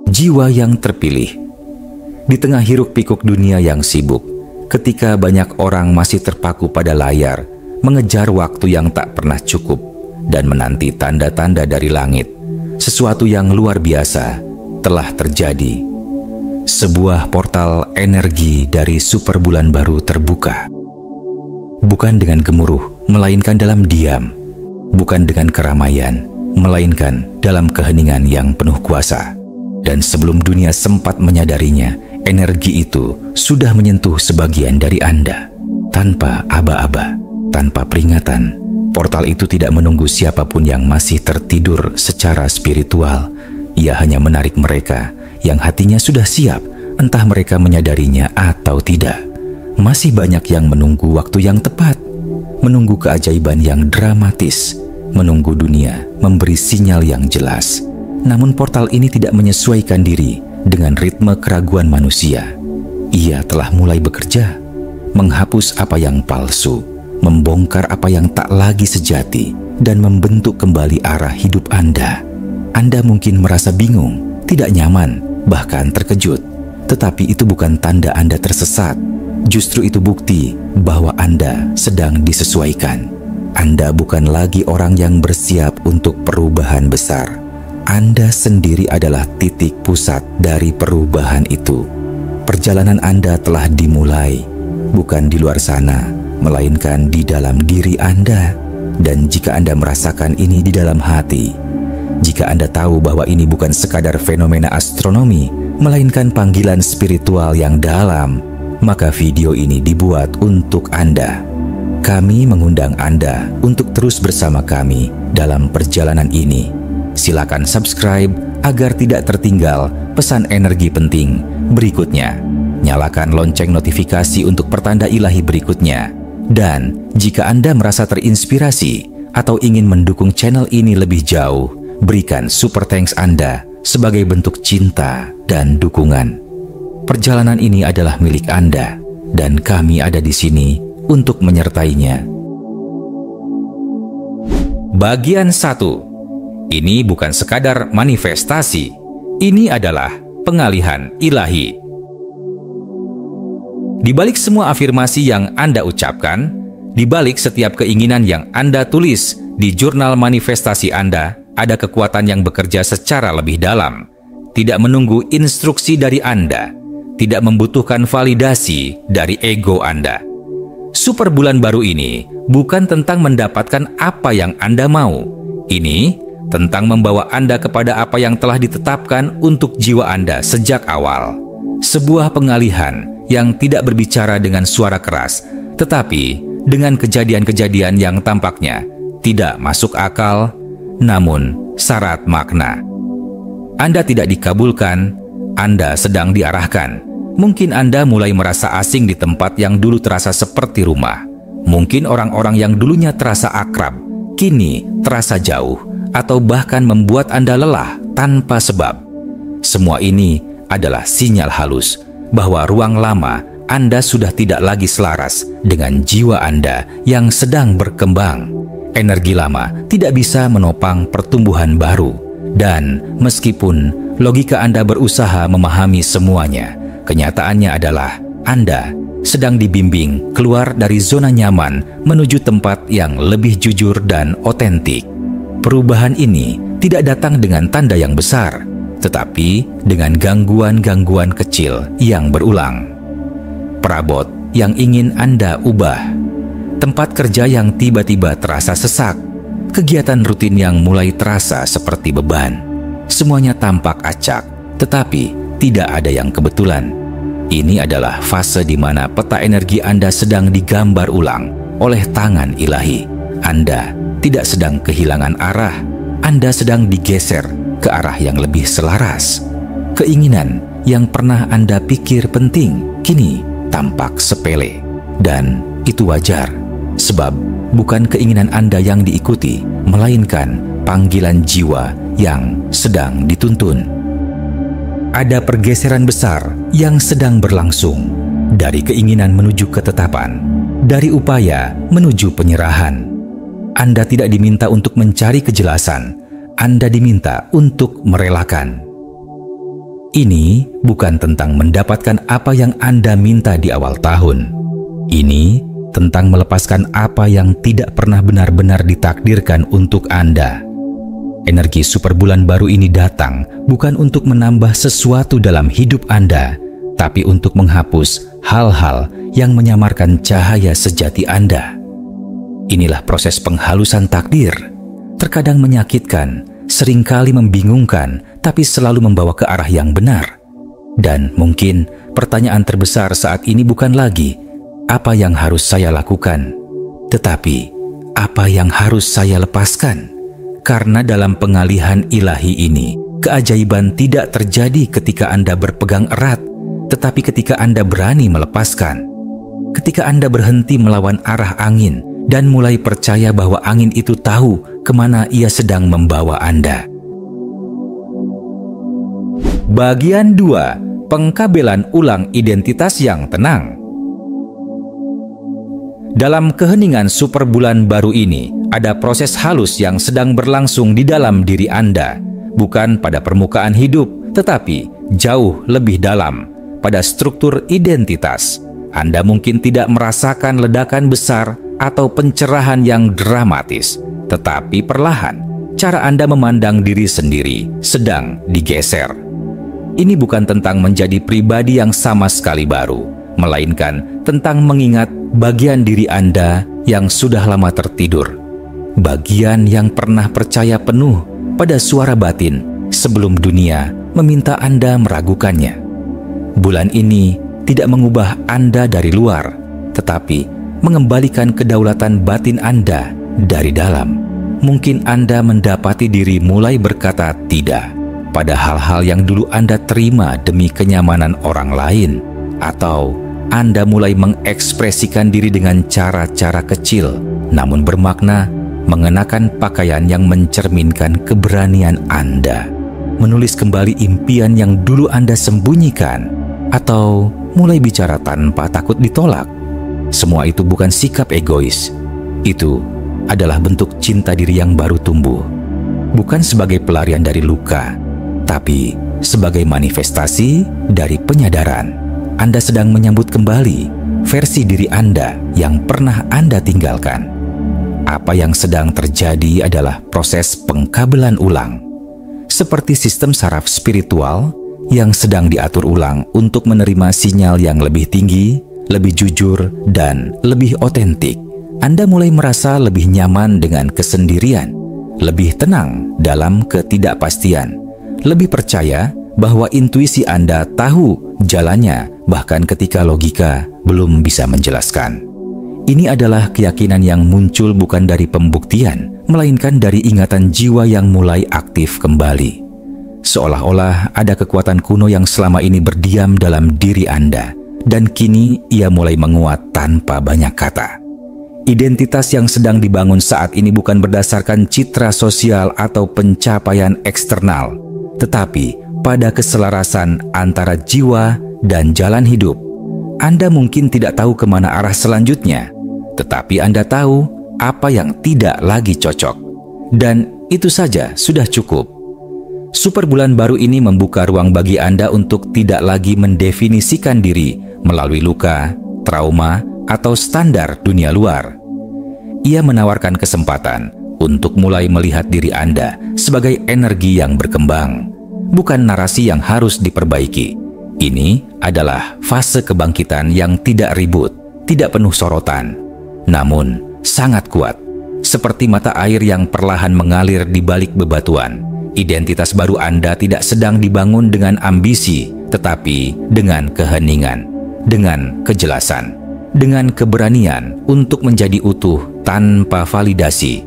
Jiwa yang terpilih. Di tengah hiruk-pikuk dunia yang sibuk, ketika banyak orang masih terpaku pada layar, mengejar waktu yang tak pernah cukup, dan menanti tanda-tanda dari langit, sesuatu yang luar biasa telah terjadi. Sebuah portal energi dari super bulan baru terbuka. Bukan dengan gemuruh, melainkan dalam diam. Bukan dengan keramaian, melainkan dalam keheningan yang penuh kuasa. Dan sebelum dunia sempat menyadarinya, energi itu sudah menyentuh sebagian dari Anda. Tanpa aba-aba, tanpa peringatan, portal itu tidak menunggu siapapun yang masih tertidur secara spiritual. Ia hanya menarik mereka yang hatinya sudah siap, entah mereka menyadarinya atau tidak. Masih banyak yang menunggu waktu yang tepat, menunggu keajaiban yang dramatis, menunggu dunia memberi sinyal yang jelas. Namun portal ini tidak menyesuaikan diri dengan ritme keraguan manusia. Ia telah mulai bekerja, menghapus apa yang palsu, membongkar apa yang tak lagi sejati, dan membentuk kembali arah hidup Anda. Anda mungkin merasa bingung, tidak nyaman, bahkan terkejut. Tetapi itu bukan tanda Anda tersesat. Justru itu bukti bahwa Anda sedang disesuaikan. Anda bukan lagi orang yang bersiap untuk perubahan besar. Anda sendiri adalah titik pusat dari perubahan itu. Perjalanan Anda telah dimulai, bukan di luar sana, melainkan di dalam diri Anda. Dan jika Anda merasakan ini di dalam hati, jika Anda tahu bahwa ini bukan sekadar fenomena astronomi, melainkan panggilan spiritual yang dalam, maka video ini dibuat untuk Anda. Kami mengundang Anda untuk terus bersama kami dalam perjalanan ini. Silakan subscribe agar tidak tertinggal pesan energi penting berikutnya. Nyalakan lonceng notifikasi untuk pertanda ilahi berikutnya. Dan jika Anda merasa terinspirasi atau ingin mendukung channel ini lebih jauh, berikan super thanks Anda sebagai bentuk cinta dan dukungan. Perjalanan ini adalah milik Anda, dan kami ada di sini untuk menyertainya. Bagian 1. Ini bukan sekadar manifestasi, ini adalah pengalihan ilahi. Di balik semua afirmasi yang Anda ucapkan, di balik setiap keinginan yang Anda tulis di jurnal manifestasi Anda, ada kekuatan yang bekerja secara lebih dalam, tidak menunggu instruksi dari Anda, tidak membutuhkan validasi dari ego Anda. Super bulan baru ini bukan tentang mendapatkan apa yang Anda mau. Ini tentang membawa Anda kepada apa yang telah ditetapkan untuk jiwa Anda sejak awal. Sebuah pengalihan yang tidak berbicara dengan suara keras, tetapi dengan kejadian-kejadian yang tampaknya tidak masuk akal, namun syarat makna. Anda tidak dikabulkan, Anda sedang diarahkan. Mungkin Anda mulai merasa asing di tempat yang dulu terasa seperti rumah. Mungkin orang-orang yang dulunya terasa akrab, kini terasa jauh, atau bahkan membuat Anda lelah tanpa sebab. Semua ini adalah sinyal halus bahwa ruang lama Anda sudah tidak lagi selaras dengan jiwa Anda yang sedang berkembang. Energi lama tidak bisa menopang pertumbuhan baru. Dan meskipun logika Anda berusaha memahami semuanya, kenyataannya adalah Anda sedang dibimbing keluar dari zona nyaman menuju tempat yang lebih jujur dan otentik. Perubahan ini tidak datang dengan tanda yang besar, tetapi dengan gangguan-gangguan kecil yang berulang. Perabot yang ingin Anda ubah, tempat kerja yang tiba-tiba terasa sesak, kegiatan rutin yang mulai terasa seperti beban. Semuanya tampak acak, tetapi tidak ada yang kebetulan. Ini adalah fase di mana peta energi Anda sedang digambar ulang oleh tangan ilahi. Anda tidak sedang kehilangan arah, Anda sedang digeser ke arah yang lebih selaras. Keinginan yang pernah Anda pikir penting, kini tampak sepele. Dan itu wajar, sebab bukan keinginan Anda yang diikuti, melainkan panggilan jiwa yang sedang dituntun. Ada pergeseran besar yang sedang berlangsung, dari keinginan menuju ketetapan, dari upaya menuju penyerahan. Anda tidak diminta untuk mencari kejelasan, Anda diminta untuk merelakan. Ini bukan tentang mendapatkan apa yang Anda minta di awal tahun. Ini tentang melepaskan apa yang tidak pernah benar-benar ditakdirkan untuk Anda. Energi super bulan baru ini datang bukan untuk menambah sesuatu dalam hidup Anda, tapi untuk menghapus hal-hal yang menyamarkan cahaya sejati Anda. Inilah proses penghalusan takdir. Terkadang menyakitkan, seringkali membingungkan, tapi selalu membawa ke arah yang benar. Dan mungkin pertanyaan terbesar saat ini bukan lagi, apa yang harus saya lakukan? Tetapi, apa yang harus saya lepaskan? Karena dalam pengalihan ilahi ini, keajaiban tidak terjadi ketika Anda berpegang erat, tetapi ketika Anda berani melepaskan. Ketika Anda berhenti melawan arah angin dan mulai percaya bahwa angin itu tahu kemana ia sedang membawa Anda. Bagian 2. Pengkabelan ulang identitas yang tenang. Dalam keheningan super bulan baru ini, ada proses halus yang sedang berlangsung di dalam diri Anda, bukan pada permukaan hidup, tetapi jauh lebih dalam, pada struktur identitas. Anda mungkin tidak merasakan ledakan besar atau pencerahan yang dramatis, tetapi perlahan, cara Anda memandang diri sendiri sedang digeser. Ini bukan tentang menjadi pribadi yang sama sekali baru, melainkan tentang mengingat bagian diri Anda yang sudah lama tertidur. Bagian yang pernah percaya penuh pada suara batin sebelum dunia meminta Anda meragukannya. Bulan ini tidak mengubah Anda dari luar, tetapi mengembalikan kedaulatan batin Anda dari dalam. Mungkin Anda mendapati diri mulai berkata tidak pada hal-hal yang dulu Anda terima demi kenyamanan orang lain, atau Anda mulai mengekspresikan diri dengan cara-cara kecil namun bermakna, mengenakan pakaian yang mencerminkan keberanian Anda, menulis kembali impian yang dulu Anda sembunyikan, atau mulai bicara tanpa takut ditolak. Semua itu bukan sikap egois. Itu adalah bentuk cinta diri yang baru tumbuh, bukan sebagai pelarian dari luka, tapi sebagai manifestasi dari penyadaran. Anda sedang menyambut kembali versi diri Anda yang pernah Anda tinggalkan. Apa yang sedang terjadi adalah proses pengkabelan ulang, seperti sistem saraf spiritual yang sedang diatur ulang untuk menerima sinyal yang lebih tinggi, lebih jujur, dan lebih otentik. Anda mulai merasa lebih nyaman dengan kesendirian, lebih tenang dalam ketidakpastian, lebih percaya bahwa intuisi Anda tahu jalannya bahkan ketika logika belum bisa menjelaskan. Ini adalah keyakinan yang muncul bukan dari pembuktian, melainkan dari ingatan jiwa yang mulai aktif kembali. Seolah-olah ada kekuatan kuno yang selama ini berdiam dalam diri Anda, dan kini ia mulai menguat tanpa banyak kata. Identitas yang sedang dibangun saat ini bukan berdasarkan citra sosial atau pencapaian eksternal, tetapi pada keselarasan antara jiwa dan jalan hidup. Anda mungkin tidak tahu kemana arah selanjutnya, tetapi Anda tahu apa yang tidak lagi cocok. Dan itu saja sudah cukup. Super bulan baru ini membuka ruang bagi Anda untuk tidak lagi mendefinisikan diri melalui luka, trauma, atau standar dunia luar. Ia menawarkan kesempatan untuk mulai melihat diri Anda sebagai energi yang berkembang, bukan narasi yang harus diperbaiki. Ini adalah fase kebangkitan yang tidak ribut, tidak penuh sorotan, namun sangat kuat, seperti mata air yang perlahan mengalir di balik bebatuan. Identitas baru Anda tidak sedang dibangun dengan ambisi, tetapi dengan keheningan, dengan kejelasan, dengan keberanian untuk menjadi utuh tanpa validasi.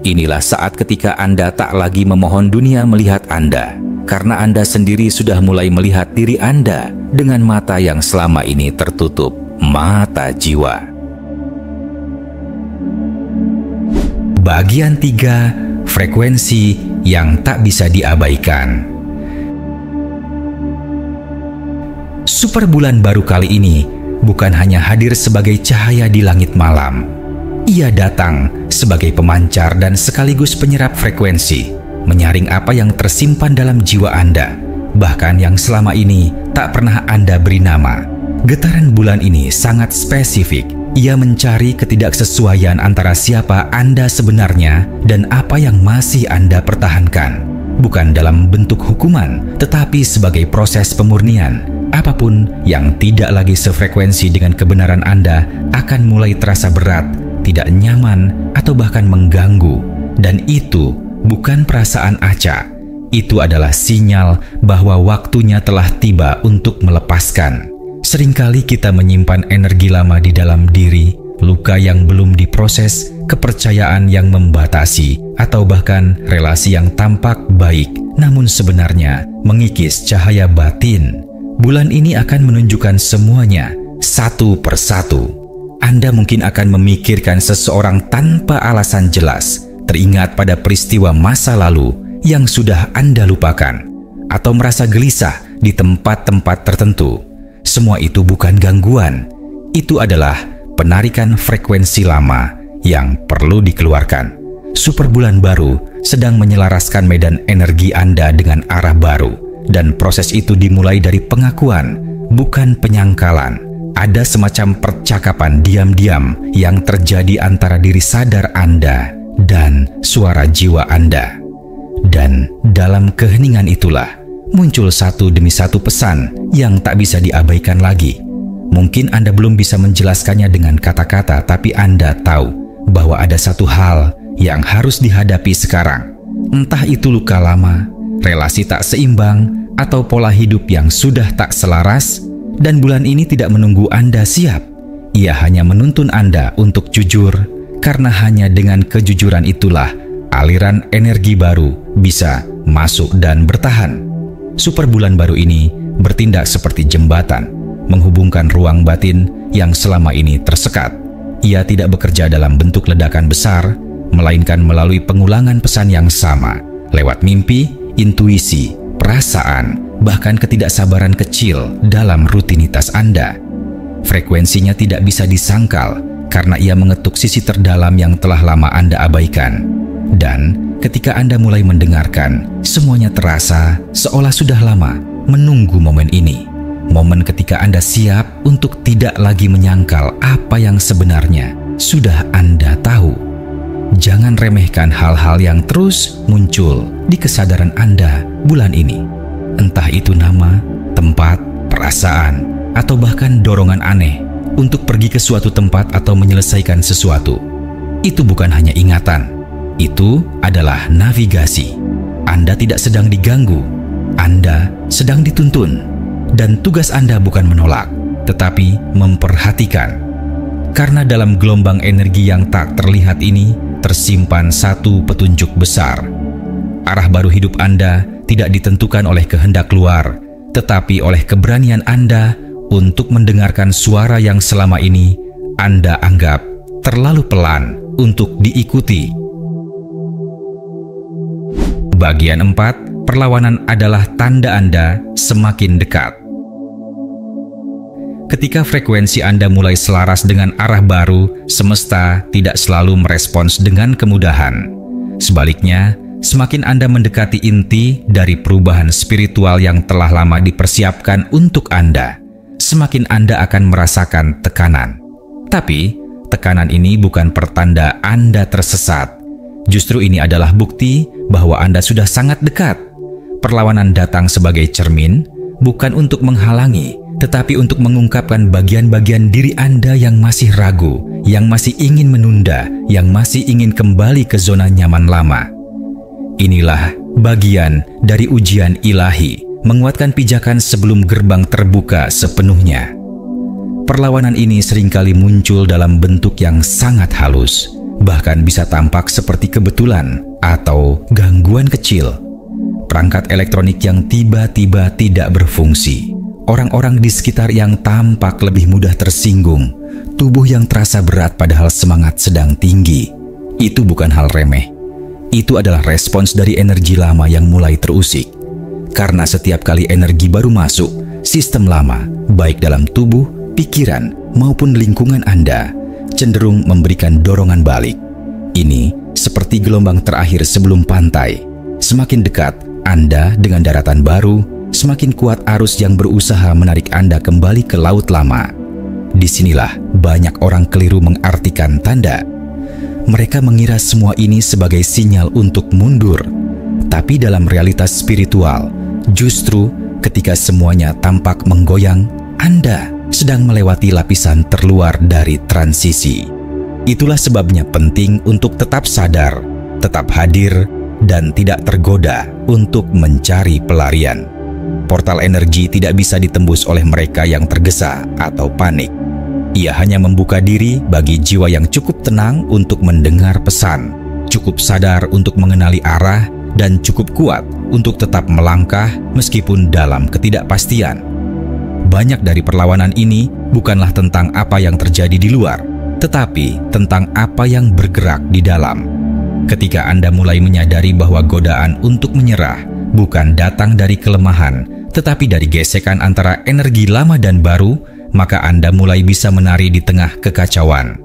Inilah saat ketika Anda tak lagi memohon dunia melihat Anda, karena Anda sendiri sudah mulai melihat diri Anda dengan mata yang selama ini tertutup, mata jiwa. Bagian 3, frekuensi yang tak bisa diabaikan. Super bulan baru kali ini bukan hanya hadir sebagai cahaya di langit malam. Ia datang sebagai pemancar dan sekaligus penyerap frekuensi, menyaring apa yang tersimpan dalam jiwa Anda, bahkan yang selama ini tak pernah Anda beri nama. Getaran bulan ini sangat spesifik. Ia mencari ketidaksesuaian antara siapa Anda sebenarnya dan apa yang masih Anda pertahankan. Bukan dalam bentuk hukuman, tetapi sebagai proses pemurnian. Apapun yang tidak lagi sefrekuensi dengan kebenaran Anda akan mulai terasa berat, tidak nyaman, atau bahkan mengganggu. Dan itu bukan perasaan acak. Itu adalah sinyal bahwa waktunya telah tiba untuk melepaskan. Seringkali kita menyimpan energi lama di dalam diri, luka yang belum diproses, kepercayaan yang membatasi, atau bahkan relasi yang tampak baik, namun sebenarnya mengikis cahaya batin. Bulan ini akan menunjukkan semuanya, satu persatu. Anda mungkin akan memikirkan seseorang tanpa alasan jelas, teringat pada peristiwa masa lalu yang sudah Anda lupakan, atau merasa gelisah di tempat-tempat tertentu. Semua itu bukan gangguan, itu adalah penarikan frekuensi lama yang perlu dikeluarkan. Super bulan baru sedang menyelaraskan medan energi Anda dengan arah baru, dan proses itu dimulai dari pengakuan, bukan penyangkalan. Ada semacam percakapan diam-diam yang terjadi antara diri sadar Anda dan suara jiwa Anda. Dan dalam keheningan itulah muncul satu demi satu pesan yang tak bisa diabaikan lagi. Mungkin Anda belum bisa menjelaskannya dengan kata-kata, tapi Anda tahu bahwa ada satu hal yang harus dihadapi sekarang. Entah itu luka lama, relasi tak seimbang, atau pola hidup yang sudah tak selaras. Dan bulan ini tidak menunggu Anda siap. Ia hanya menuntun Anda untuk jujur, karena hanya dengan kejujuran itulah aliran energi baru bisa masuk dan bertahan. Super bulan baru ini bertindak seperti jembatan, menghubungkan ruang batin yang selama ini tersekat. Ia tidak bekerja dalam bentuk ledakan besar, melainkan melalui pengulangan pesan yang sama, lewat mimpi, intuisi, perasaan, bahkan ketidaksabaran kecil dalam rutinitas Anda. Frekuensinya tidak bisa disangkal, karena ia mengetuk sisi terdalam yang telah lama Anda abaikan. Dan ketika Anda mulai mendengarkan, semuanya terasa seolah sudah lama menunggu momen ini. Momen ketika Anda siap untuk tidak lagi menyangkal apa yang sebenarnya sudah Anda tahu. Jangan remehkan hal-hal yang terus muncul di kesadaran Anda bulan ini. Entah itu nama, tempat, perasaan, atau bahkan dorongan aneh untuk pergi ke suatu tempat atau menyelesaikan sesuatu. Itu bukan hanya ingatan. Itu adalah navigasi. Anda tidak sedang diganggu, Anda sedang dituntun. Dan tugas Anda bukan menolak, tetapi memperhatikan. Karena dalam gelombang energi yang tak terlihat ini tersimpan satu petunjuk besar. Arah baru hidup Anda tidak ditentukan oleh kehendak luar, tetapi oleh keberanian Anda untuk mendengarkan suara yang selama ini Anda anggap terlalu pelan untuk diikuti. Bagian 4, perlawanan adalah tanda Anda semakin dekat. Ketika frekuensi Anda mulai selaras dengan arah baru, semesta tidak selalu merespons dengan kemudahan. Sebaliknya, semakin Anda mendekati inti dari perubahan spiritual yang telah lama dipersiapkan untuk Anda, semakin Anda akan merasakan tekanan. Tapi, tekanan ini bukan pertanda Anda tersesat. Justru ini adalah bukti bahwa Anda sudah sangat dekat. Perlawanan datang sebagai cermin, bukan untuk menghalangi, tetapi untuk mengungkapkan bagian-bagian diri Anda yang masih ragu, yang masih ingin menunda, yang masih ingin kembali ke zona nyaman lama. Inilah bagian dari ujian ilahi, menguatkan pijakan sebelum gerbang terbuka sepenuhnya. Perlawanan ini seringkali muncul dalam bentuk yang sangat halus, bahkan bisa tampak seperti kebetulan atau gangguan kecil. Perangkat elektronik yang tiba-tiba tidak berfungsi, orang-orang di sekitar yang tampak lebih mudah tersinggung, tubuh yang terasa berat padahal semangat sedang tinggi. Itu bukan hal remeh. Itu adalah respons dari energi lama yang mulai terusik. Karena setiap kali energi baru masuk, sistem lama, baik dalam tubuh, pikiran, maupun lingkungan Anda, cenderung memberikan dorongan balik. Ini seperti gelombang terakhir sebelum pantai. Semakin dekat Anda dengan daratan baru, semakin kuat arus yang berusaha menarik Anda kembali ke laut lama. Disinilah banyak orang keliru mengartikan tanda. Mereka mengira semua ini sebagai sinyal untuk mundur. Tapi dalam realitas spiritual, justru ketika semuanya tampak menggoyang, Anda sedang melewati lapisan terluar dari transisi. Itulah sebabnya penting untuk tetap sadar, tetap hadir, dan tidak tergoda untuk mencari pelarian. Portal energi tidak bisa ditembus oleh mereka yang tergesa atau panik. Ia hanya membuka diri bagi jiwa yang cukup tenang untuk mendengar pesan, cukup sadar untuk mengenali arah, dan cukup kuat untuk tetap melangkah meskipun dalam ketidakpastian. Banyak dari perlawanan ini bukanlah tentang apa yang terjadi di luar, tetapi tentang apa yang bergerak di dalam. Ketika Anda mulai menyadari bahwa godaan untuk menyerah bukan datang dari kelemahan, tetapi dari gesekan antara energi lama dan baru, maka Anda mulai bisa menari di tengah kekacauan.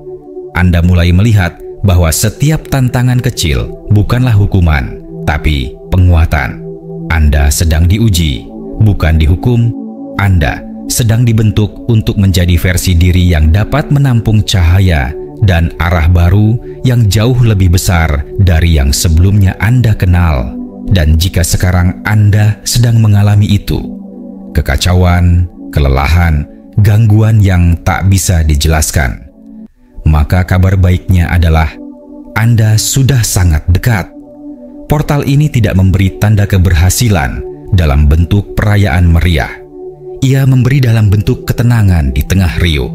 Anda mulai melihat bahwa setiap tantangan kecil bukanlah hukuman, tapi penguatan. Anda sedang diuji, bukan dihukum. Anda sedang dibentuk untuk menjadi versi diri yang dapat menampung cahaya dan arah baru yang jauh lebih besar dari yang sebelumnya Anda kenal. Dan jika sekarang Anda sedang mengalami itu, kekacauan, kelelahan, gangguan yang tak bisa dijelaskan, maka kabar baiknya adalah Anda sudah sangat dekat. Portal ini tidak memberi tanda keberhasilan dalam bentuk perayaan meriah. Ia memberi dalam bentuk ketenangan di tengah riuh.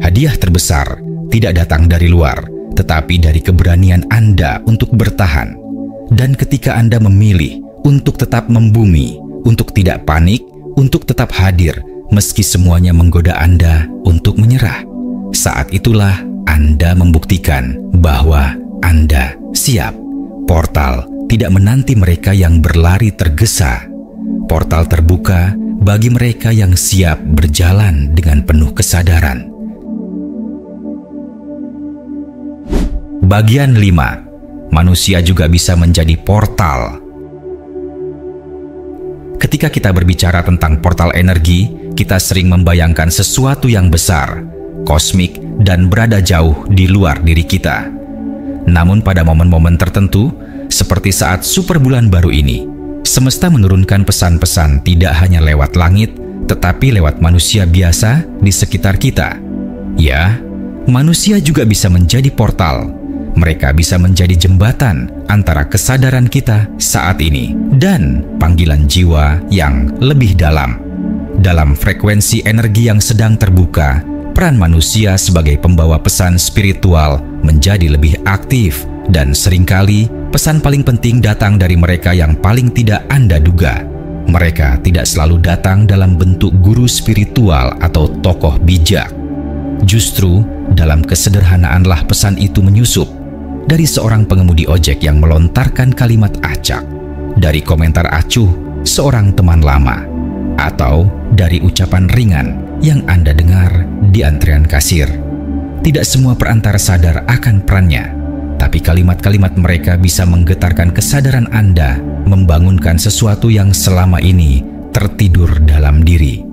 Hadiah terbesar tidak datang dari luar, tetapi dari keberanian Anda untuk bertahan. Dan ketika Anda memilih untuk tetap membumi, untuk tidak panik, untuk tetap hadir, meski semuanya menggoda Anda untuk menyerah, saat itulah Anda membuktikan bahwa Anda siap. Portal tidak menanti mereka yang berlari tergesa. Portal terbuka bagi mereka yang siap berjalan dengan penuh kesadaran. Bagian 5. Manusia juga bisa menjadi portal. Ketika kita berbicara tentang portal energi, kita sering membayangkan sesuatu yang besar, kosmik, dan berada jauh di luar diri kita. Namun pada momen-momen tertentu, seperti saat super bulan baru ini, semesta menurunkan pesan-pesan tidak hanya lewat langit, tetapi lewat manusia biasa di sekitar kita. Ya, manusia juga bisa menjadi portal. Mereka bisa menjadi jembatan antara kesadaran kita saat ini dan panggilan jiwa yang lebih dalam. Dalam frekuensi energi yang sedang terbuka, peran manusia sebagai pembawa pesan spiritual menjadi lebih aktif, dan seringkali pesan paling penting datang dari mereka yang paling tidak Anda duga. Mereka tidak selalu datang dalam bentuk guru spiritual atau tokoh bijak. Justru dalam kesederhanaanlah pesan itu menyusup. Dari seorang pengemudi ojek yang melontarkan kalimat acak, dari komentar acuh seorang teman lama, atau dari ucapan ringan yang Anda dengar di antrean kasir. Tidak semua perantara sadar akan perannya, tapi kalimat-kalimat mereka bisa menggetarkan kesadaran Anda, membangunkan sesuatu yang selama ini tertidur dalam diri.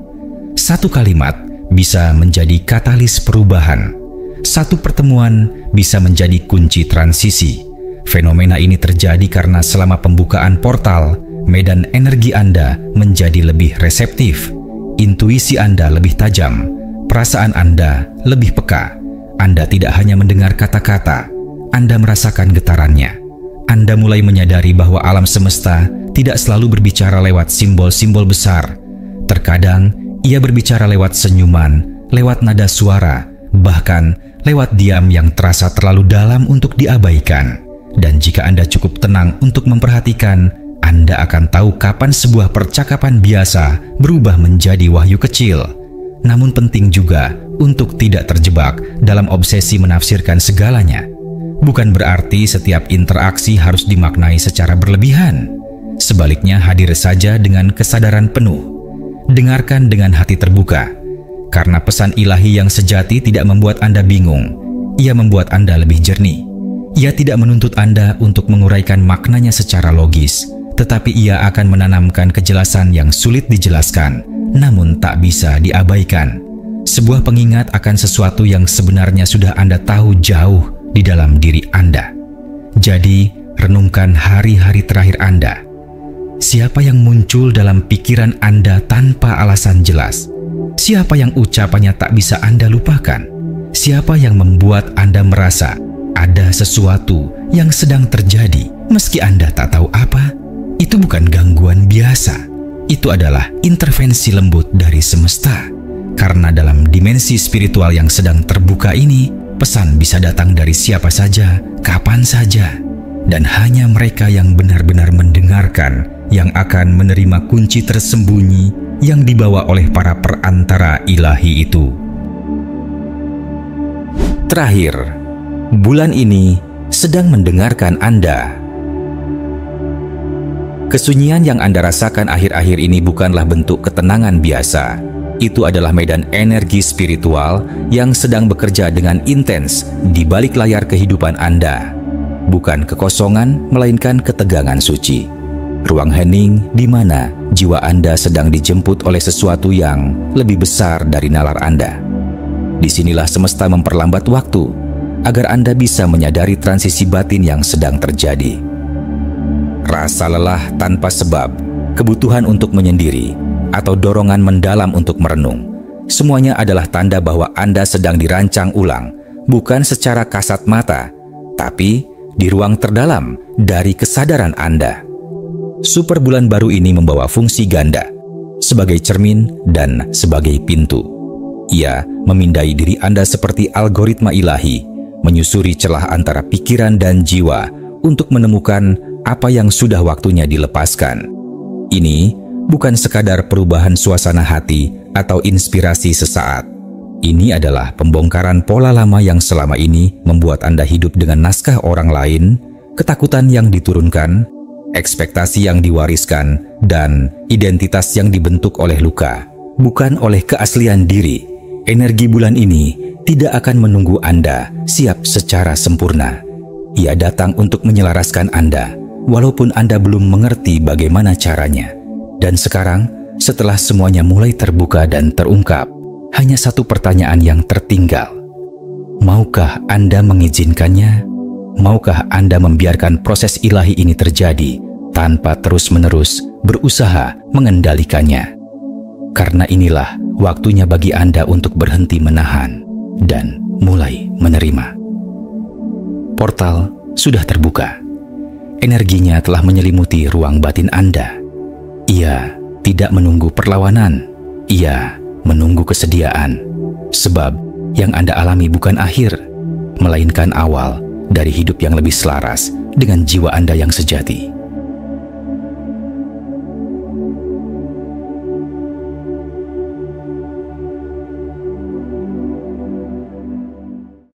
Satu kalimat bisa menjadi katalis perubahan. Satu pertemuan bisa menjadi kunci transisi. Fenomena ini terjadi karena selama pembukaan portal, medan energi Anda menjadi lebih reseptif. Intuisi Anda lebih tajam, perasaan Anda lebih peka. Anda tidak hanya mendengar kata-kata, Anda merasakan getarannya. Anda mulai menyadari bahwa alam semesta tidak selalu berbicara lewat simbol-simbol besar. Terkadang, ia berbicara lewat senyuman, lewat nada suara, bahkan lewat diam yang terasa terlalu dalam untuk diabaikan. Dan jika Anda cukup tenang untuk memperhatikan, Anda akan tahu kapan sebuah percakapan biasa berubah menjadi wahyu kecil. Namun penting juga untuk tidak terjebak dalam obsesi menafsirkan segalanya. Bukan berarti setiap interaksi harus dimaknai secara berlebihan. Sebaliknya, hadir saja dengan kesadaran penuh. Dengarkan dengan hati terbuka. Karena pesan ilahi yang sejati tidak membuat Anda bingung, ia membuat Anda lebih jernih. Ia tidak menuntut Anda untuk menguraikan maknanya secara logis, tetapi ia akan menanamkan kejelasan yang sulit dijelaskan, namun tak bisa diabaikan. Sebuah pengingat akan sesuatu yang sebenarnya sudah Anda tahu jauh di dalam diri Anda. Jadi, renungkan hari-hari terakhir Anda. Siapa yang muncul dalam pikiran Anda tanpa alasan jelas? Siapa yang ucapannya tak bisa Anda lupakan? Siapa yang membuat Anda merasa ada sesuatu yang sedang terjadi meski Anda tak tahu apa? Itu bukan gangguan biasa. Itu adalah intervensi lembut dari semesta. Karena dalam dimensi spiritual yang sedang terbuka ini, pesan bisa datang dari siapa saja, kapan saja. Dan hanya mereka yang benar-benar mendengarkan yang akan menerima kunci tersembunyi yang dibawa oleh para perantara ilahi itu. Terakhir, bulan ini sedang mendengarkan Anda. Kesunyian yang Anda rasakan akhir-akhir ini bukanlah bentuk ketenangan biasa. Itu adalah medan energi spiritual yang sedang bekerja dengan intens di balik layar kehidupan Anda. Bukan kekosongan, melainkan ketegangan suci. Ruang hening di mana jiwa Anda sedang dijemput oleh sesuatu yang lebih besar dari nalar Anda. Disinilah semesta memperlambat waktu agar Anda bisa menyadari transisi batin yang sedang terjadi. Rasa lelah tanpa sebab, kebutuhan untuk menyendiri, atau dorongan mendalam untuk merenung, semuanya adalah tanda bahwa Anda sedang dirancang ulang, bukan secara kasat mata, tapi di ruang terdalam dari kesadaran Anda. Super bulan baru ini membawa fungsi ganda, sebagai cermin dan sebagai pintu. Ia memindai diri Anda seperti algoritma ilahi, menyusuri celah antara pikiran dan jiwa untuk menemukan apa yang sudah waktunya dilepaskan. Ini bukan sekadar perubahan suasana hati atau inspirasi sesaat. Ini adalah pembongkaran pola lama yang selama ini membuat Anda hidup dengan naskah orang lain, ketakutan yang diturunkan, ekspektasi yang diwariskan, dan identitas yang dibentuk oleh luka, bukan oleh keaslian diri. Energi bulan ini tidak akan menunggu Anda siap secara sempurna. Ia datang untuk menyelaraskan Anda, walaupun Anda belum mengerti bagaimana caranya. Dan sekarang, setelah semuanya mulai terbuka dan terungkap, hanya satu pertanyaan yang tertinggal. Maukah Anda mengizinkannya? Maukah Anda membiarkan proses ilahi ini terjadi tanpa terus-menerus berusaha mengendalikannya? Karena inilah waktunya bagi Anda untuk berhenti menahan dan mulai menerima. Portal sudah terbuka. Energinya telah menyelimuti ruang batin Anda. Ia tidak menunggu perlawanan. Ia menunggu kesediaan. Sebab yang Anda alami bukan akhir, melainkan awal dari hidup yang lebih selaras dengan jiwa Anda yang sejati.